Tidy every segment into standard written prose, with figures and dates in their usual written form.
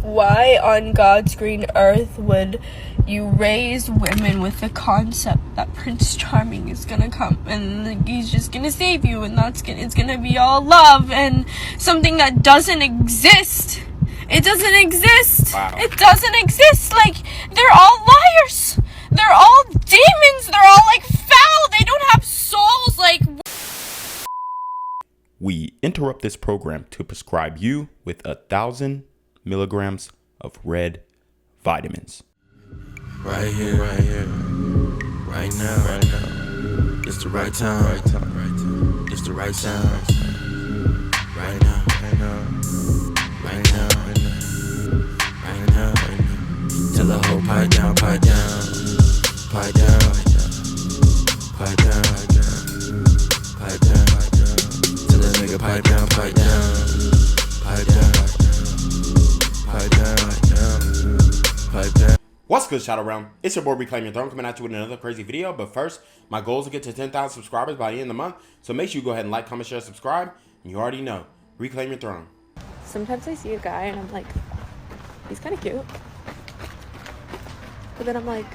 Why on God's green earth would you raise women with the concept that Prince Charming is gonna come and he's just gonna save you, and it's gonna be all love and something that doesn't exist? It doesn't exist. Wow. It doesn't exist. Like, they're all liars. They're all demons. They're all like foul. They don't have souls. Like, we interrupt this program to prescribe you with 1,000 milligrams of red vitamins. Right here, right now, it's the right time, it's the right sound, right now, right now, till the whole pipe down, pipe down, pipe down, pipe down, pipe down, till the nigga pipe down, pipe down, pipe down, pipe down, pipe down. What's good, Shadow Realm? It's your boy Reclaim Your Throne coming at you with another crazy video. But first, my goal is to get to 10,000 subscribers by the end of the month. So make sure you go ahead and like, comment, share, subscribe. And you already know, Reclaim Your Throne. Sometimes I see a guy and I'm like, he's kind of cute. But then I'm like,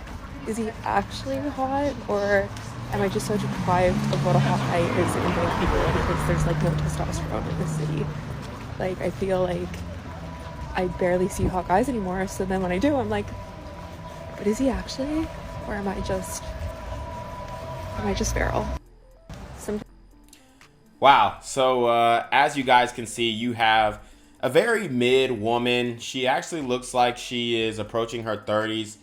is he actually hot, or am I just so deprived of what a hot guy is in Vancouver because there's like no testosterone in this city? Like, I feel like I barely see hot guys anymore. So then when I do, I'm like, but is he actually, or am I just feral? Wow. So as you guys can see, you have a very mid woman. She actually looks like she is approaching her 30s.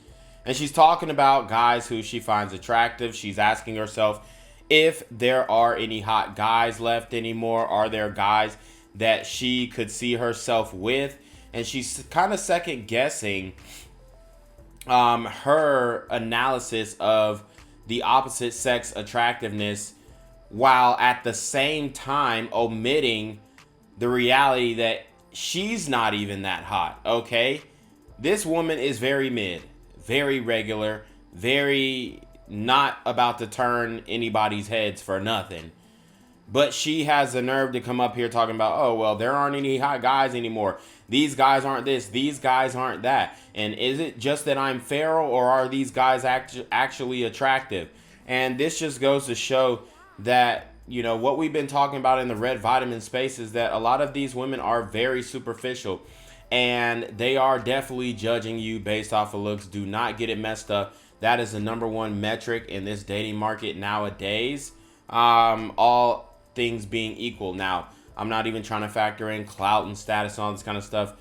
And she's talking about guys who she finds attractive. She's asking herself if there are any hot guys left anymore. Are there guys that she could see herself with? And she's kind of second guessing her analysis of the opposite sex attractiveness, while at the same time omitting the reality that she's not even that hot. Okay, this woman is very mid, very regular, very not about to turn anybody's heads for nothing. But she has the nerve to come up here talking about, oh, well, there aren't any hot guys anymore. These guys aren't this. These guys aren't that. And is it just that I'm feral, or are these guys actually attractive? And this just goes to show that, you know, what we've been talking about in the red vitamin space is that a lot of these women are very superficial. And they are definitely judging you based off of looks. Do not get it messed up. That is the #1 metric in this dating market nowadays. All things being equal. Now, I'm not even trying to factor in clout and status and all this kind of stuff.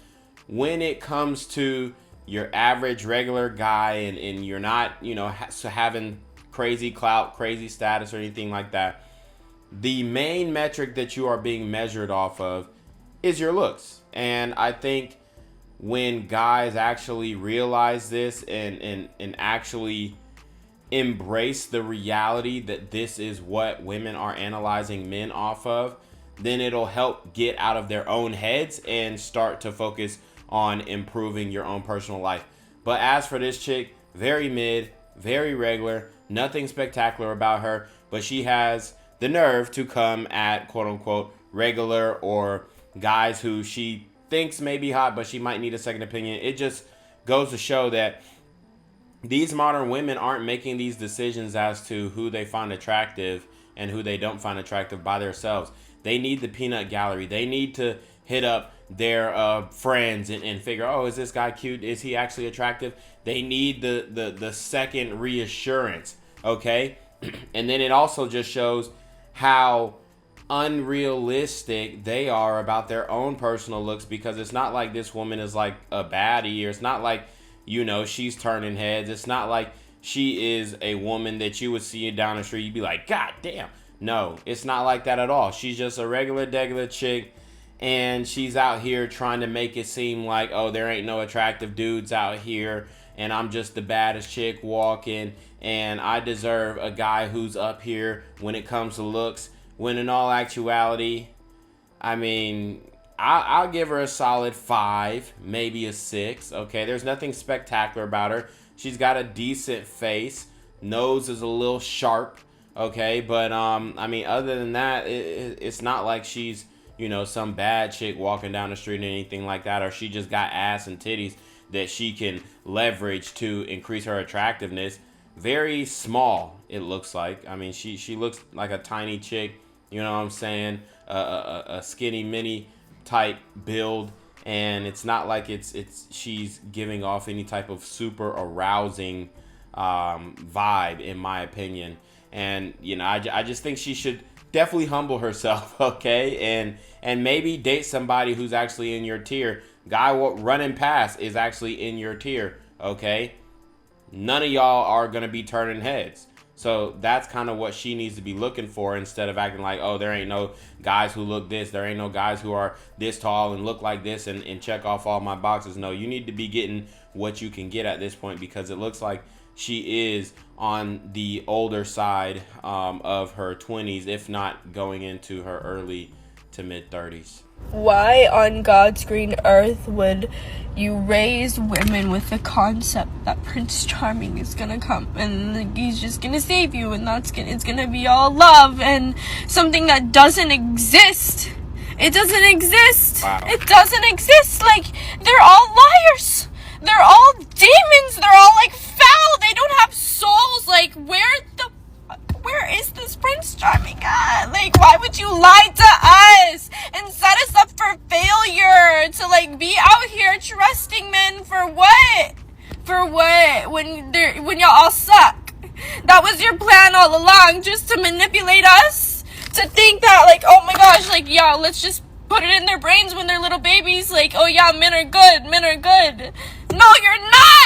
When it comes to your average regular guy and you're not, you know, having crazy clout, crazy status or anything like that, the main metric that you are being measured off of is your looks. And I think when guys actually realize this and actually embrace the reality that this is what women are analyzing men off of, then it'll help get out of their own heads and start to focus on improving your own personal life. But as for this chick, very mid, very regular, nothing spectacular about her, but she has the nerve to come at quote unquote regular or guys who she thinks may be hot, but she might need a second opinion. It just goes to show that these modern women aren't making these decisions as to who they find attractive and who they don't find attractive by themselves. They need the peanut gallery. They need to hit up their friends and figure, oh, is this guy cute? Is he actually attractive? They need the second reassurance, okay? And then it also just shows how unrealistic they are about their own personal looks, because it's not like this woman is like a baddie, or it's not like, you know, she's turning heads. It's not like she is a woman that you would see down the street. You'd be like, God damn. No, it's not like that at all. She's just a regular chick, and she's out here trying to make it seem like, oh, there ain't no attractive dudes out here, and I'm just the baddest chick walking, and I deserve a guy who's up here when it comes to looks. When in all actuality, I mean, I'll give her a solid 5, maybe a 6. Okay, there's nothing spectacular about her. She's got a decent face. Nose is a little sharp. Okay, but I mean, other than that, it's not like she's you know, some bad chick walking down the street or anything like that, or she just got ass and titties that she can leverage to increase her attractiveness. Very small, it looks like. I mean, she looks like a tiny chick, you know what I'm saying? A skinny mini type build, and it's not like she's giving off any type of super arousing vibe, in my opinion. And you know, I just think she should definitely humble herself, okay, and maybe date somebody who's actually in your tier. Guy running past is actually in your tier, okay. None of y'all are gonna be turning heads. So that's kind of what she needs to be looking for, instead of acting like, oh, there ain't no guys who look this, there ain't no guys who are this tall and look like this and check off all my boxes. No, you need to be getting what you can get at this point, because it looks like she is on the older side of her 20s, if not going into her early to mid 30s. Why on God's green earth would you raise women with the concept that Prince Charming is gonna come and he's just gonna save you, and it's gonna be all love and something that doesn't exist? It doesn't exist. Wow. It doesn't exist. Like, they're all liars. They're all demons. They're all like foul. They don't have souls. Like, where is this Prince Charming at? Like, why would you lie to us and set us up for failure to like be out here trusting men for what? For what? When y'all all suck. That was your plan all along, just to manipulate us, to think that like, oh my gosh, like, yeah, let's just put it in their brains when they're little babies, like, oh yeah, men are good. No, you're not.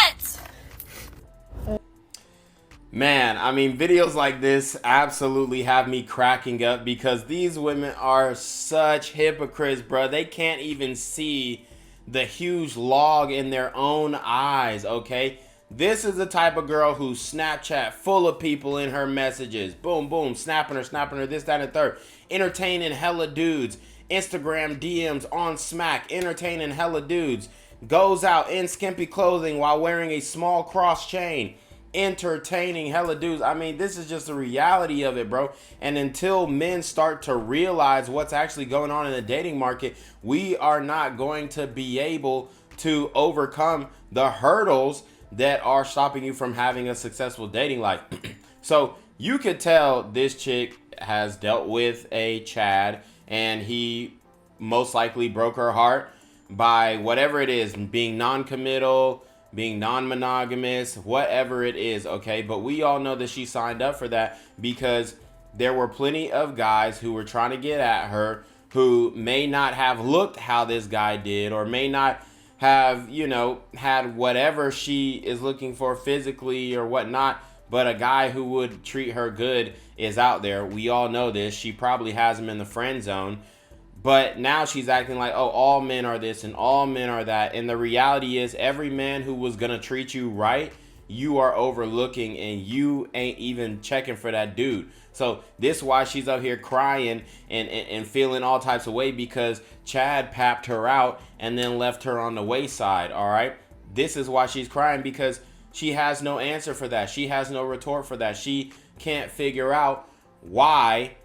Man, I mean, videos like this absolutely have me cracking up, because these women are such hypocrites, bro. They can't even see the huge log in their own eyes, okay? This is the type of girl who's Snapchat full of people in her messages. Boom, boom, snapping her, this, that, and the third. Entertaining hella dudes. Instagram DMs on smack, entertaining hella dudes. Goes out in skimpy clothing while wearing a small cross chain. Entertaining hella dudes. I mean, this is just the reality of it, bro. And until men start to realize what's actually going on in the dating market, we are not going to be able to overcome the hurdles that are stopping you from having a successful dating life. So you could tell this chick has dealt with a Chad, and he most likely broke her heart by whatever it is, being non-committal, being non-monogamous, whatever it is, okay? But we all know that she signed up for that, because there were plenty of guys who were trying to get at her who may not have looked how this guy did, or may not have, you know, had whatever she is looking for physically or whatnot, but a guy who would treat her good is out there. We all know this. She probably has him in the friend zone. But now she's acting like, oh, all men are this and all men are that. And the reality is, every man who was going to treat you right, you are overlooking, and you ain't even checking for that dude. So this is why she's up here crying and feeling all types of way, because Chad papped her out and then left her on the wayside, all right? This is why she's crying, because she has no answer for that. She has no retort for that. She can't figure out why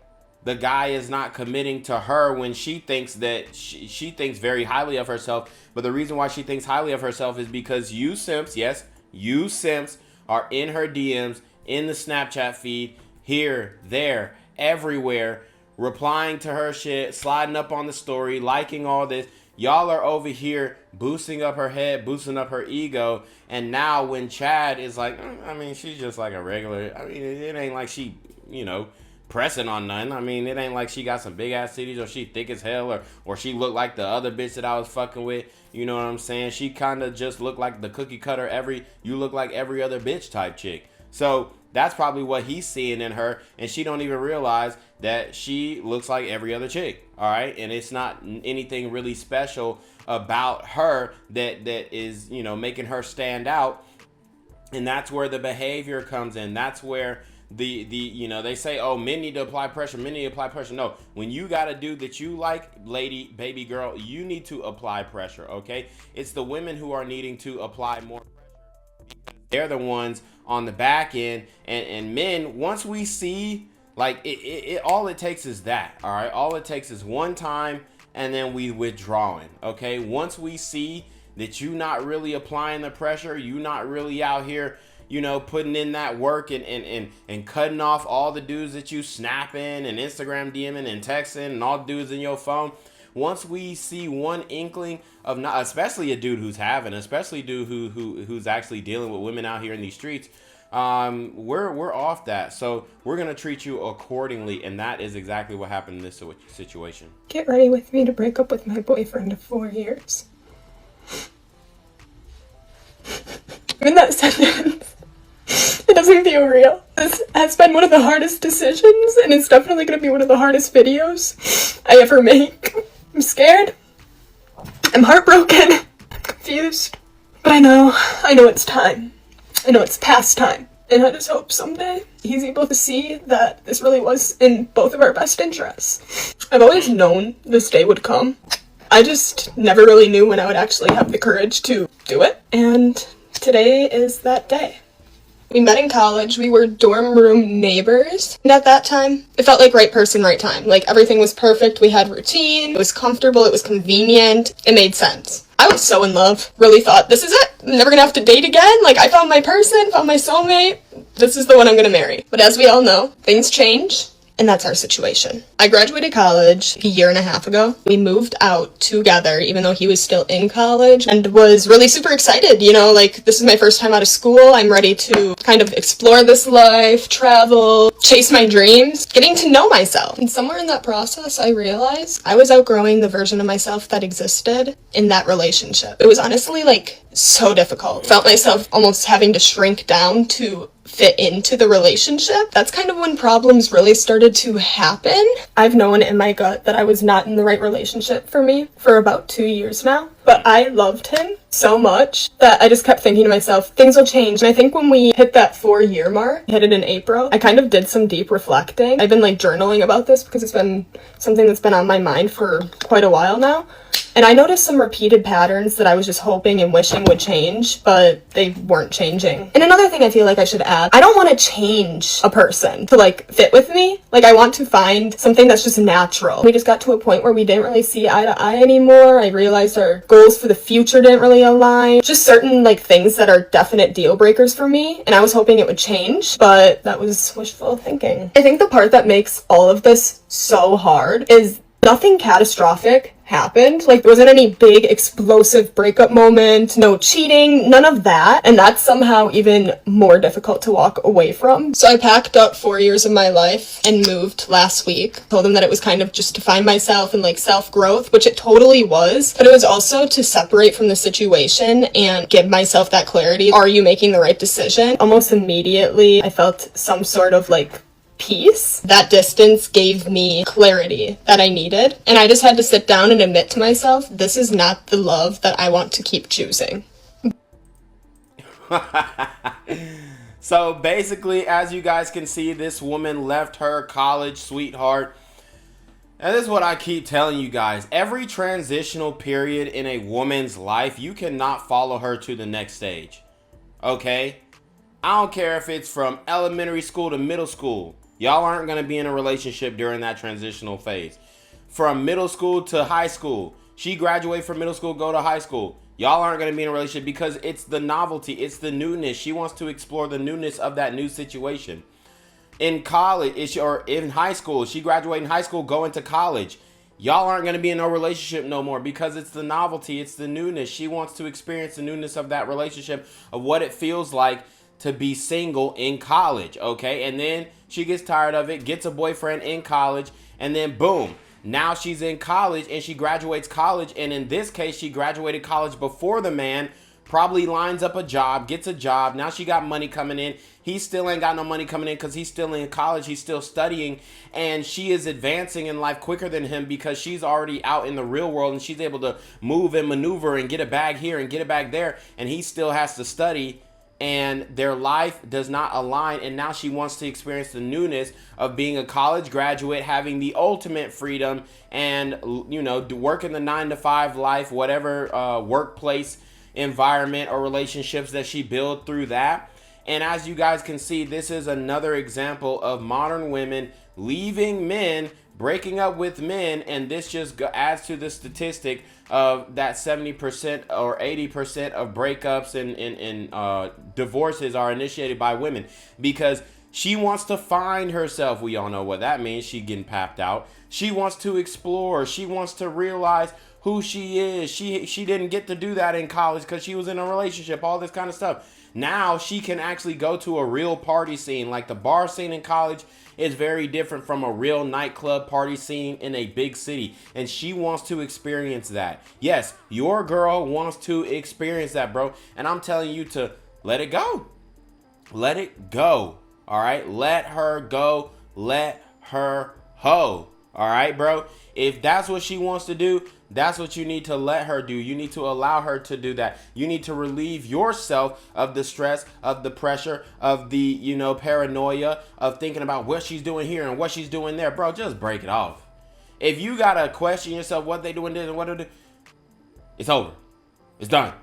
the guy is not committing to her when she thinks that she thinks very highly of herself. But the reason why she thinks highly of herself is because you simps, yes, you simps are in her DMs, in the Snapchat feed, here, there, everywhere, replying to her shit, sliding up on the story, liking all this. Y'all are over here boosting up her head, boosting up her ego. And now when Chad is like, I mean, she's just like a regular, I mean, it ain't like she, you know, pressing on none. I mean, it ain't like she got some big ass titties, or she thick as hell, or she looked like the other bitch that I was fucking with. You know what I'm saying? She kind of just looked like the cookie cutter, you look like every other bitch type chick. So that's probably what he's seeing in her, and she don't even realize that she looks like every other chick. All right, and it's not anything really special about her that is, you know, making her stand out. And that's where the behavior comes in. That's where the you know, they say, oh, men need to apply pressure, no, when you got a dude that you like, lady, baby girl, you need to apply pressure, okay? It's the women who are needing to apply more pressure, because they're the ones on the back end. And men, once we see, like, it all it takes is that, all right? All it takes is one time and then we withdrawing. Okay, once we see that you not really applying the pressure, you not really out here, you know, putting in that work and cutting off all the dudes that you snapping and Instagram DMing and texting and all the dudes in your phone. Once we see one inkling of not, especially a dude who's having, especially a dude who's actually dealing with women out here in these streets, we're off that. So we're gonna treat you accordingly, and that is exactly what happened in this situation. Get ready with me to break up with my boyfriend of 4 years. In that sentence, it doesn't feel real. This has been one of the hardest decisions, and it's definitely going to be one of the hardest videos I ever make. I'm scared. I'm heartbroken. I'm confused. But I know it's time. I know it's past time. And I just hope someday he's able to see that this really was in both of our best interests. I've always known this day would come. I just never really knew when I would actually have the courage to do it. And today is that day. We met in college. We were dorm room neighbors. And at that time, it felt like right person, right time. Like everything was perfect. We had routine. It was comfortable. It was convenient. It made sense. I was so in love. Really thought, this is it. I'm never gonna have to date again. Like I found my person, found my soulmate. This is the one I'm gonna marry. But as we all know, things change. And that's our situation. I graduated college a year and a half ago. We moved out together, even though he was still in college, and was really super excited. You know, like, this is my first time out of school. I'm ready to kind of explore this life, travel, chase my dreams, getting to know myself. And somewhere in that process, I realized I was outgrowing the version of myself that existed in that relationship. It was honestly, like, so difficult. Felt myself almost having to shrink down to fit into the relationship. That's kind of when problems really started to happen. I've known in my gut that I was not in the right relationship for me for about 2 years now, but I loved him so much that I just kept thinking to myself, things will change. And I think when we hit that 4-year mark, hit it in April, I kind of did some deep reflecting. I've been like journaling about this because it's been something that's been on my mind for quite a while now. And I noticed some repeated patterns that I was just hoping and wishing would change, but they weren't changing. And another thing I feel like I should add, I don't want to change a person to like fit with me. Like I want to find something that's just natural. We just got to a point where we didn't really see eye to eye anymore. I realized our goals for the future didn't really align. Just certain like things that are definite deal breakers for me. And I was hoping it would change, but that was wishful thinking. I think the part that makes all of this so hard is nothing catastrophic happened. Like there wasn't any big explosive breakup moment, no cheating, none of that. And that's somehow even more difficult to walk away from. So I packed up 4 years of my life and moved last week. Told them that it was kind of just to find myself and like self-growth, which it totally was. But it was also to separate from the situation and give myself that clarity. Are you making the right decision? Almost immediately, I felt some sort of like peace. That distance gave me clarity that I needed. And I just had to sit down and admit to myself, this is not the love that I want to keep choosing. So basically, as you guys can see, this woman left her college sweetheart. And this is what I keep telling you guys. Every transitional period in a woman's life, you cannot follow her to the next stage. Okay? I don't care if it's from elementary school to middle school. Y'all aren't going to be in a relationship during that transitional phase. From middle school to high school. She graduated from middle school, go to high school. Y'all aren't going to be in a relationship because it's the novelty. It's the newness. She wants to explore the newness of that new situation. In college, or in high school, she graduated in high school, going to college. Y'all aren't going to be in no relationship no more because it's the novelty. It's the newness. She wants to experience the newness of that relationship, of what it feels like to be single in college, okay? And then she gets tired of it, gets a boyfriend in college, and then boom, now she's in college and she graduates college. And in this case, she graduated college before the man, probably lines up a job, gets a job. Now she got money coming in. He still ain't got no money coming in because he's still in college. He's still studying, and she is advancing in life quicker than him because she's already out in the real world and she's able to move and maneuver and get a bag here and get a bag there. And he still has to study. And their life does not align, and now she wants to experience the newness of being a college graduate, having the ultimate freedom, and you know, working the 9-to-5 life, whatever workplace environment or relationships that she built through that. And as you guys can see, this is another example of modern women leaving men breaking up with men, and this just adds to the statistic of that 70% or 80% of breakups and divorces are initiated by women, because she wants to find herself. We all know what that means. She getting papped out. She wants to explore. She wants to realize who she is. She didn't get to do that in college because she was in a relationship, all this kind of stuff. Now she can actually go to a real party scene. Like the bar scene in college is very different from a real nightclub party scene in a big city. And she wants to experience that. Yes, your girl wants to experience that, bro. And I'm telling you to let it go. Let it go. All right? Let her go. Let her hoe. All right, bro? If that's what she wants to do, that's what you need to let her do. You need to allow her to do that. You need to relieve yourself of the stress, of the pressure, of the, paranoia, of thinking about what she's doing here and what she's doing there. Bro, just break it off. If you got to question yourself what they doing this and what they do, it's over. It's done.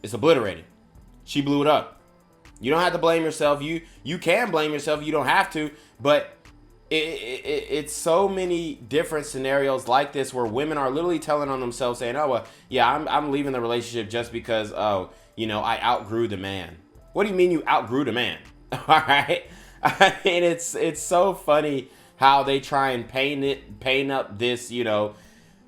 It's obliterated. She blew it up. You don't have to blame yourself. You can blame yourself. You don't have to, but it's so many different scenarios like this where women are literally telling on themselves saying, oh, well, yeah, I'm leaving the relationship just because, I outgrew the man. What do you mean you outgrew the man? All right. I mean, it's so funny how they try and paint up this,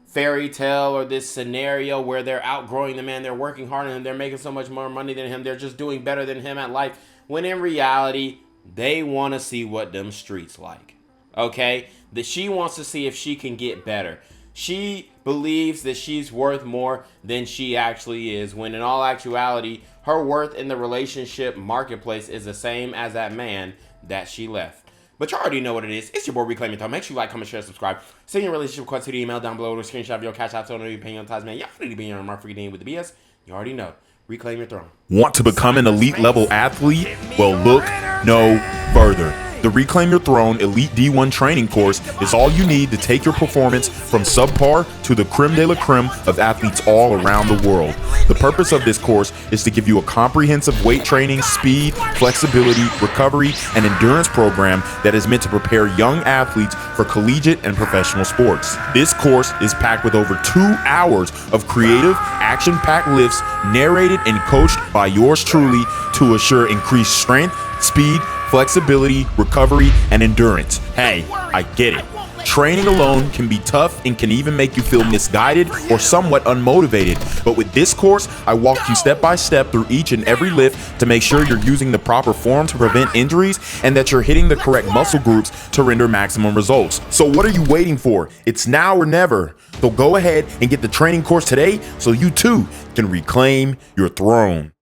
fairy tale or this scenario where they're outgrowing the man. They're working harder than him. They're making so much more money than him. They're just doing better than him at life. When in reality, they want to see what them streets like. Okay, that she wants to see if she can get better. She believes that she's worth more than she actually is, when in all actuality, her worth in the relationship marketplace is the same as that man that she left. But you already know what it is. It's your boy Reclaim Your Throne. Make sure you like, comment, share, subscribe. Send your relationship request to the email down below, or screenshot of your CashApp so you paying on ties, man. Y'all need to be on my freaking name with the BS. You already know. Reclaim your throne. Want to become an elite level athlete? Well, look no further. The Reclaim Your Throne Elite D1 training course is all you need to take your performance from subpar to the creme de la creme of athletes all around the world. The purpose of this course is to give you a comprehensive weight training, speed, flexibility, recovery, and endurance program that is meant to prepare young athletes for collegiate and professional sports. This course is packed with over 2 hours of creative, action-packed lifts narrated and coached by yours truly to assure increased strength, speed, flexibility, recovery, and endurance. Hey, I get it. Training alone can be tough and can even make you feel misguided or somewhat unmotivated. But with this course, I walk you step by step through each and every lift to make sure you're using the proper form to prevent injuries and that you're hitting the correct muscle groups to render maximum results. So what are you waiting for? It's now or never. So go ahead and get the training course today so you too can reclaim your throne.